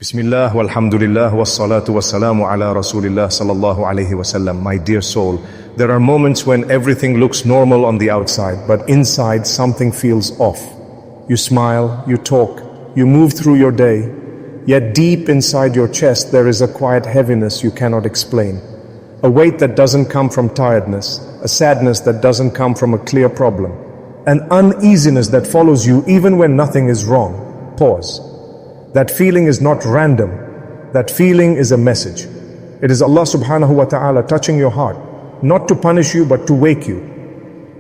Bismillah, walhamdulillah, wassalatu wassalamu ala Rasulillah sallallahu alayhi wasallam. My dear soul, there are moments when everything looks normal on the outside, but inside something feels off. You smile, you talk, you move through your day, yet deep inside your chest there is a quiet heaviness you cannot explain. A weight that doesn't come from tiredness, a sadness that doesn't come from a clear problem, an uneasiness that follows you even when nothing is wrong. Pause. That feeling is not random. That feeling is a message. It is Allah Subhānahu wa ta'ala touching your heart, not to punish you but to wake you.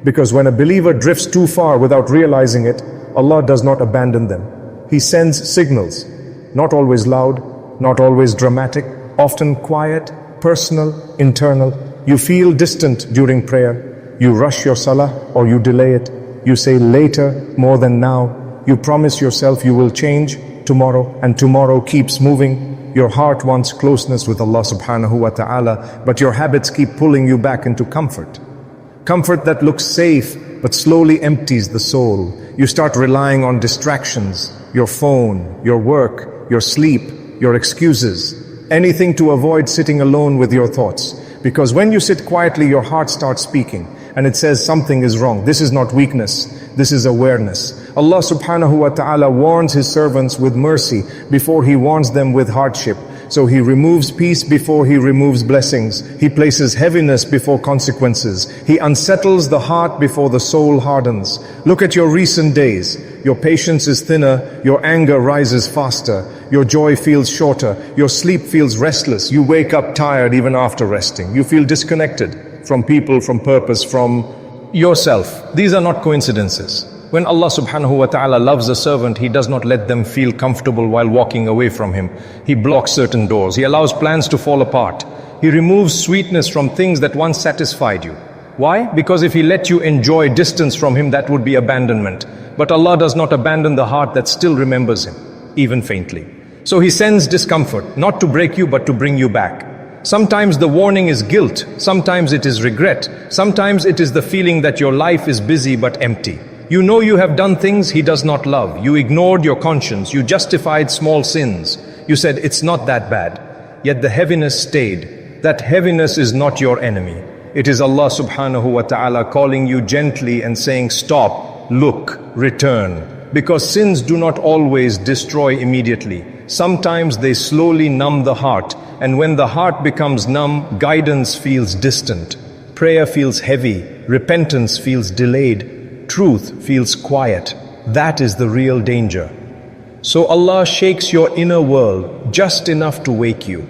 Because when a believer drifts too far without realizing it, Allah does not abandon them. He sends signals, not always loud, not always dramatic, often quiet, personal, internal. You feel distant during prayer. You rush your salah or you delay it. You say later more than now. You promise yourself you will change tomorrow, and tomorrow keeps moving. Your heart wants closeness with Allah Subhānahu wa ta'ala, but your habits keep pulling you back into comfort. Comfort that looks safe, but slowly empties the soul. You start relying on distractions, your phone, your work, your sleep, your excuses, anything to avoid sitting alone with your thoughts. Because when you sit quietly, your heart starts speaking, and it says something is wrong. This is not weakness, this is awareness. Allah Subhānahu wa ta'ala warns His servants with mercy before He warns them with hardship. So He removes peace before He removes blessings. He places heaviness before consequences. He unsettles the heart before the soul hardens. Look at your recent days. Your patience is thinner, your anger rises faster, your joy feels shorter, your sleep feels restless. You wake up tired even after resting. You feel disconnected from people, from purpose, from yourself. These are not coincidences. When Allah Subhānahu wa ta'ala loves a servant, He does not let them feel comfortable while walking away from Him. He blocks certain doors. He allows plans to fall apart. He removes sweetness from things that once satisfied you. Why? Because if He let you enjoy distance from Him, that would be abandonment. But Allah does not abandon the heart that still remembers Him, even faintly. So He sends discomfort, not to break you, but to bring you back. Sometimes the warning is guilt. Sometimes it is regret. Sometimes it is the feeling that your life is busy but empty. You know you have done things He does not love. You ignored your conscience. You justified small sins. You said, it's not that bad. Yet the heaviness stayed. That heaviness is not your enemy. It is Allah Subhānahu wa ta'ala calling you gently and saying, stop, look, return. Because sins do not always destroy immediately. Sometimes they slowly numb the heart. And when the heart becomes numb, guidance feels distant. Prayer feels heavy. Repentance feels delayed. Truth feels quiet. That is the real danger. So Allah shakes your inner world just enough to wake you.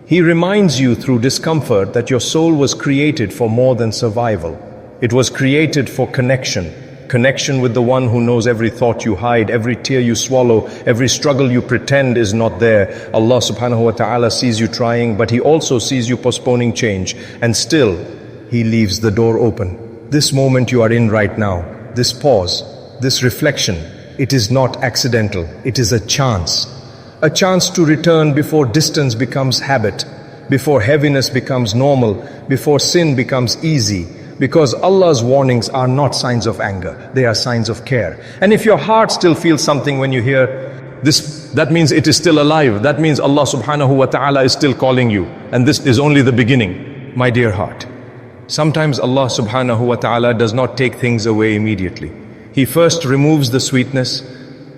He reminds you through discomfort that your soul was created for more than survival. It was created for connection. Connection with the one who knows every thought you hide, every tear you swallow, every struggle you pretend is not there. Allah Subhānahu wa ta'ala sees you trying, but He also sees you postponing change. And still, He leaves the door open. This moment you are in right now, this pause, this reflection, it is not accidental, it is a chance. A chance to return before distance becomes habit, before heaviness becomes normal, before sin becomes easy. Because Allah's warnings are not signs of anger, they are signs of care. And if your heart still feels something when you hear this, that means it is still alive. That means Allah Subhānahu wa ta'ala is still calling you. And this is only the beginning, my dear heart. Sometimes Allah Subhānahu wa ta'ala does not take things away immediately. He first removes the sweetness.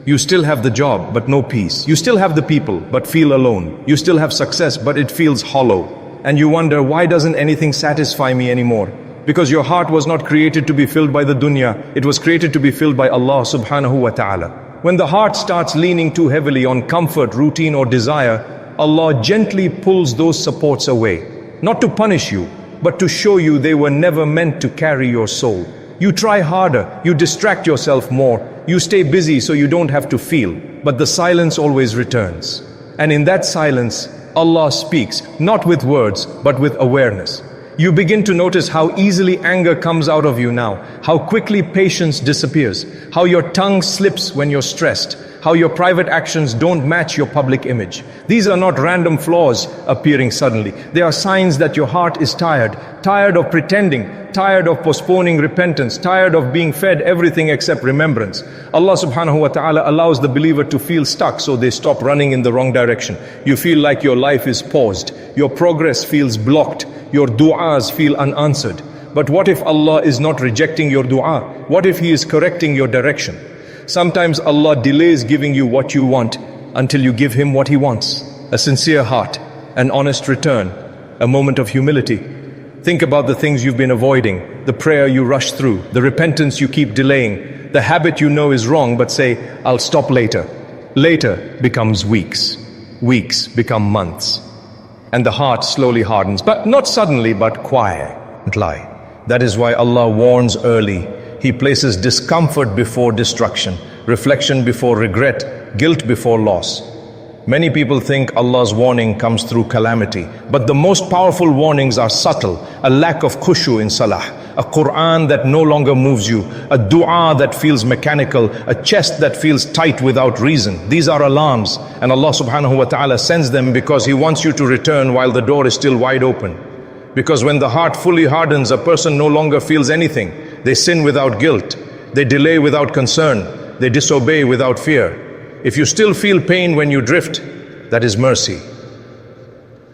You still have the job, but no peace. You still have the people, but feel alone. You still have success, but it feels hollow. And you wonder, why doesn't anything satisfy me anymore? Because your heart was not created to be filled by the dunya. It was created to be filled by Allah Subhānahu wa ta'ala. When the heart starts leaning too heavily on comfort, routine or desire, Allah gently pulls those supports away. Not to punish you, but to show you they were never meant to carry your soul. You try harder, you distract yourself more, you stay busy so you don't have to feel, but the silence always returns. And in that silence, Allah speaks, not with words, but with awareness. You begin to notice how easily anger comes out of you now, how quickly patience disappears, how your tongue slips when you're stressed, how your private actions don't match your public image. These are not random flaws appearing suddenly. They are signs that your heart is tired, tired of pretending, tired of postponing repentance, tired of being fed everything except remembrance. Allah Subhānahu wa ta'ala allows the believer to feel stuck, so they stop running in the wrong direction. You feel like your life is paused, your progress feels blocked, your du'as feel unanswered. But what if Allah is not rejecting your dua? What if He is correcting your direction? Sometimes Allah delays giving you what you want until you give Him what He wants. A sincere heart, an honest return, a moment of humility. Think about the things you've been avoiding, the prayer you rush through, the repentance you keep delaying, the habit you know is wrong but say, I'll stop later. Later becomes weeks. Weeks become months. And the heart slowly hardens, but not suddenly, but quietly. That is why Allah warns early. He places discomfort before destruction, reflection before regret, guilt before loss. Many people think Allah's warning comes through calamity, but the most powerful warnings are subtle. A lack of khushu in salah, a Quran that no longer moves you, a dua that feels mechanical, a chest that feels tight without reason. These are alarms, and Allah Subhānahu wa ta'ala sends them because He wants you to return while the door is still wide open. Because when the heart fully hardens, a person no longer feels anything. They sin without guilt, they delay without concern, they disobey without fear. If you still feel pain when you drift, that is mercy.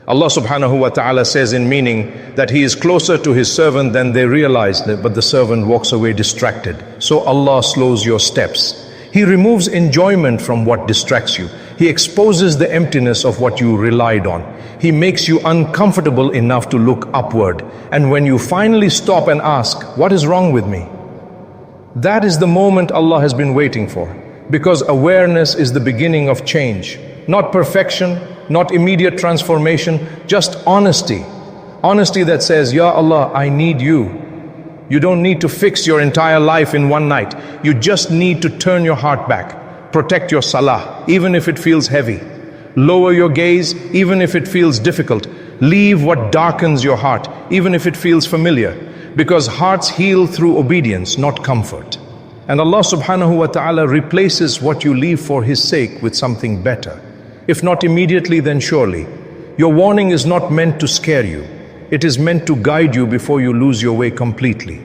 Allah Subhānahu wa ta'ala says in meaning that He is closer to His servant than they realize, but the servant walks away distracted. So Allah slows your steps. He removes enjoyment from what distracts you. He exposes the emptiness of what you relied on. He makes you uncomfortable enough to look upward. And when you finally stop and ask, what is wrong with me? That is the moment Allah has been waiting for. Because awareness is the beginning of change. Not perfection, not immediate transformation, just honesty. Honesty that says, Ya Allah, I need you. You don't need to fix your entire life in one night. You just need to turn your heart back. Protect your salah, even if it feels heavy. Lower your gaze, even if it feels difficult. Leave what darkens your heart, even if it feels familiar. Because hearts heal through obedience, not comfort. And Allah Subhānahu wa ta'ala replaces what you leave for His sake with something better. If not immediately, then surely. Your warning is not meant to scare you. It is meant to guide you before you lose your way completely.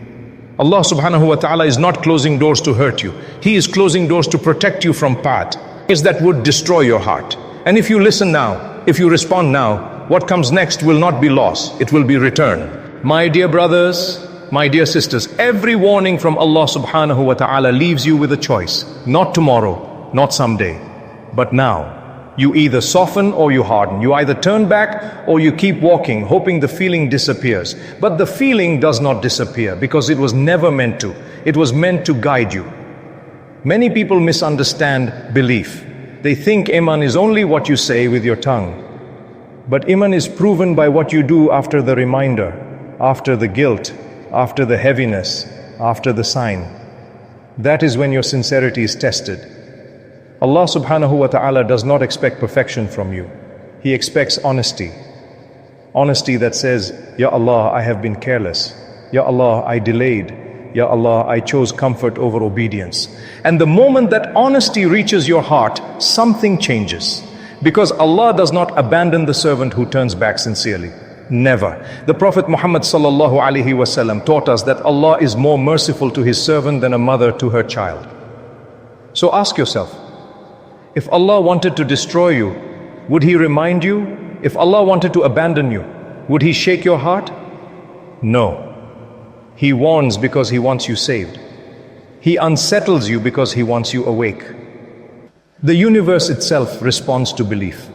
Allah Subhānahu wa ta'ala is not closing doors to hurt you. He is closing doors to protect you from paths that would destroy your heart. And if you listen now, if you respond now, what comes next will not be loss, it will be return. My dear brothers, my dear sisters, every warning from Allah Subhānahu wa ta'ala leaves you with a choice. Not tomorrow, not someday, but now. You either soften or you harden. You either turn back or you keep walking, hoping the feeling disappears. But the feeling does not disappear because it was never meant to. It was meant to guide you. Many people misunderstand belief. They think Iman is only what you say with your tongue. But Iman is proven by what you do after the reminder, after the guilt, after the heaviness, after the sign. That is when your sincerity is tested. Allah Subhānahu wa ta'ala does not expect perfection from you. He expects honesty. Honesty that says, Ya Allah, I have been careless. Ya Allah, I delayed. Ya Allah, I chose comfort over obedience. And the moment that honesty reaches your heart, something changes. Because Allah does not abandon the servant who turns back sincerely. Never. The Prophet Muhammad sallallahu alaihi wasallam taught us that Allah is more merciful to His servant than a mother to her child. So ask yourself, if Allah wanted to destroy you, would He remind you? If Allah wanted to abandon you, would He shake your heart? No. He warns because He wants you saved. He unsettles you because He wants you awake. The universe itself responds to belief.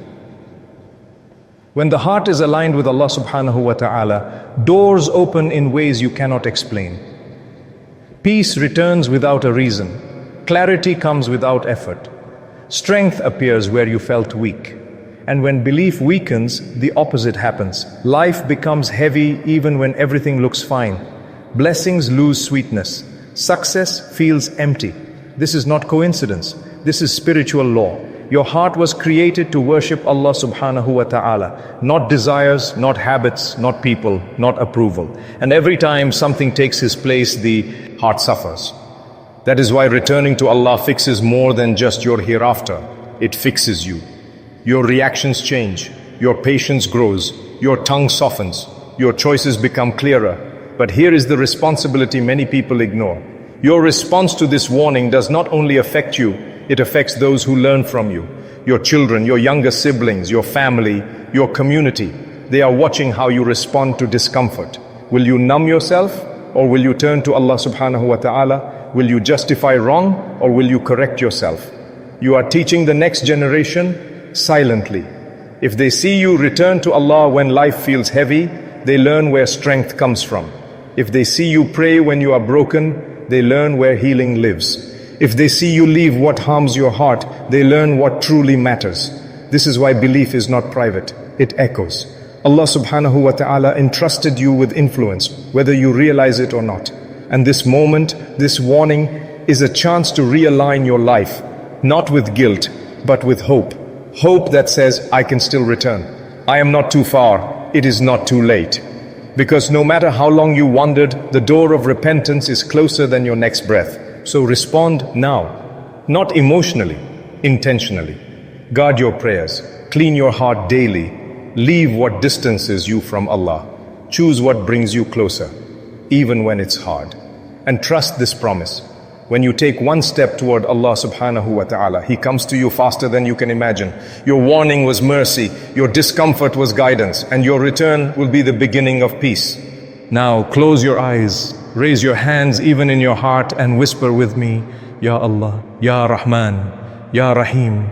When the heart is aligned with Allah Subhānahu wa ta'ala, doors open in ways you cannot explain. Peace returns without a reason. Clarity comes without effort. Strength appears where you felt weak. And when belief weakens, the opposite happens. Life becomes heavy even when everything looks fine. Blessings lose sweetness. Success feels empty. This is not coincidence. This is spiritual law. Your heart was created to worship Allah Subhānahu wa ta'ala. Not desires, not habits, not people, not approval. And every time something takes His place, the heart suffers. That is why returning to Allah fixes more than just your hereafter. It fixes you. Your reactions change, your patience grows, your tongue softens, your choices become clearer. But here is the responsibility many people ignore. Your response to this warning does not only affect you, it affects those who learn from you. Your children, your younger siblings, your family, your community. They are watching how you respond to discomfort. Will you numb yourself, or will you turn to Allah Subhānahu wa ta'ala? Will you justify wrong, or will you correct yourself? You are teaching the next generation silently. If they see you return to Allah when life feels heavy, they learn where strength comes from. If they see you pray when you are broken, they learn where healing lives. If they see you leave what harms your heart, they learn what truly matters. This is why belief is not private, it echoes. Allah Subhānahu wa ta'ala entrusted you with influence, whether you realize it or not. And this moment, this warning, is a chance to realign your life, not with guilt, but with hope. Hope that says, I can still return. I am not too far, it is not too late. Because no matter how long you wandered, the door of repentance is closer than your next breath. So respond now, not emotionally, intentionally. Guard your prayers, clean your heart daily, leave what distances you from Allah. Choose what brings you closer, even when it's hard. And trust this promise. When you take one step toward Allah Subhānahu wa ta'ala, He comes to you faster than you can imagine. Your warning was mercy, your discomfort was guidance, and your return will be the beginning of peace. Now close your eyes, raise your hands even in your heart and whisper with me, Ya Allah, Ya Rahman, Ya Rahim.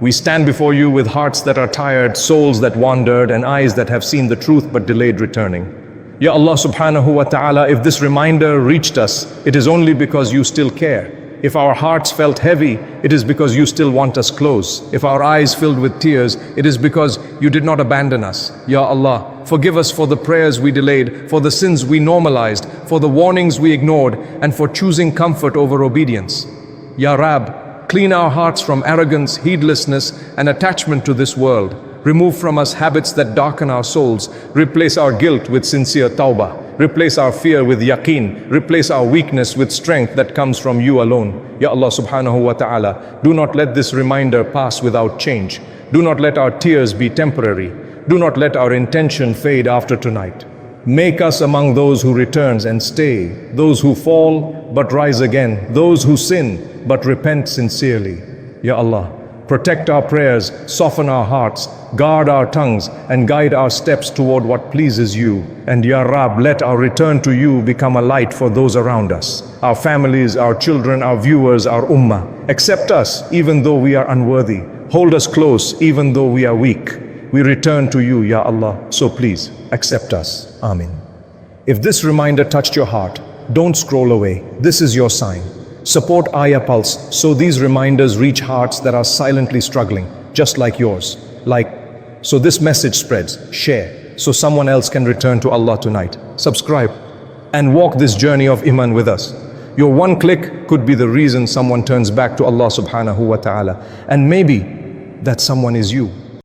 We stand before you with hearts that are tired, souls that wandered, and eyes that have seen the truth but delayed returning. Ya Allah Subhānahu wa ta'ala, if this reminder reached us, it is only because you still care. If our hearts felt heavy, it is because you still want us close. If our eyes filled with tears, it is because you did not abandon us. Ya Allah, forgive us for the prayers we delayed, for the sins we normalized, for the warnings we ignored, and for choosing comfort over obedience. Ya Rab, clean our hearts from arrogance, heedlessness, and attachment to this world. Remove from us habits that darken our souls. Replace our guilt with sincere tawbah. Replace our fear with yaqeen. Replace our weakness with strength that comes from you alone. Ya Allah Subhānahu wa ta'ala, do not let this reminder pass without change. Do not let our tears be temporary. Do not let our intention fade after tonight. Make us among those who returns and stay, those who fall but rise again, those who sin but repent sincerely. Ya Allah, protect our prayers, soften our hearts, guard our tongues, and guide our steps toward what pleases you. And Ya Rab, let our return to you become a light for those around us, our families, our children, our viewers, our ummah. Accept us even though we are unworthy. Hold us close even though we are weak. We return to you, Ya Allah, so please accept us. Amin. If this reminder touched your heart, don't scroll away. This is your sign. Support Ayah Pulse so these reminders reach hearts that are silently struggling, just like yours. So this message spreads. Share, so someone else can return to Allah tonight. Subscribe, and walk this journey of Iman with us. Your one click could be the reason someone turns back to Allah Subhānahu wa ta'ala. And maybe that someone is you.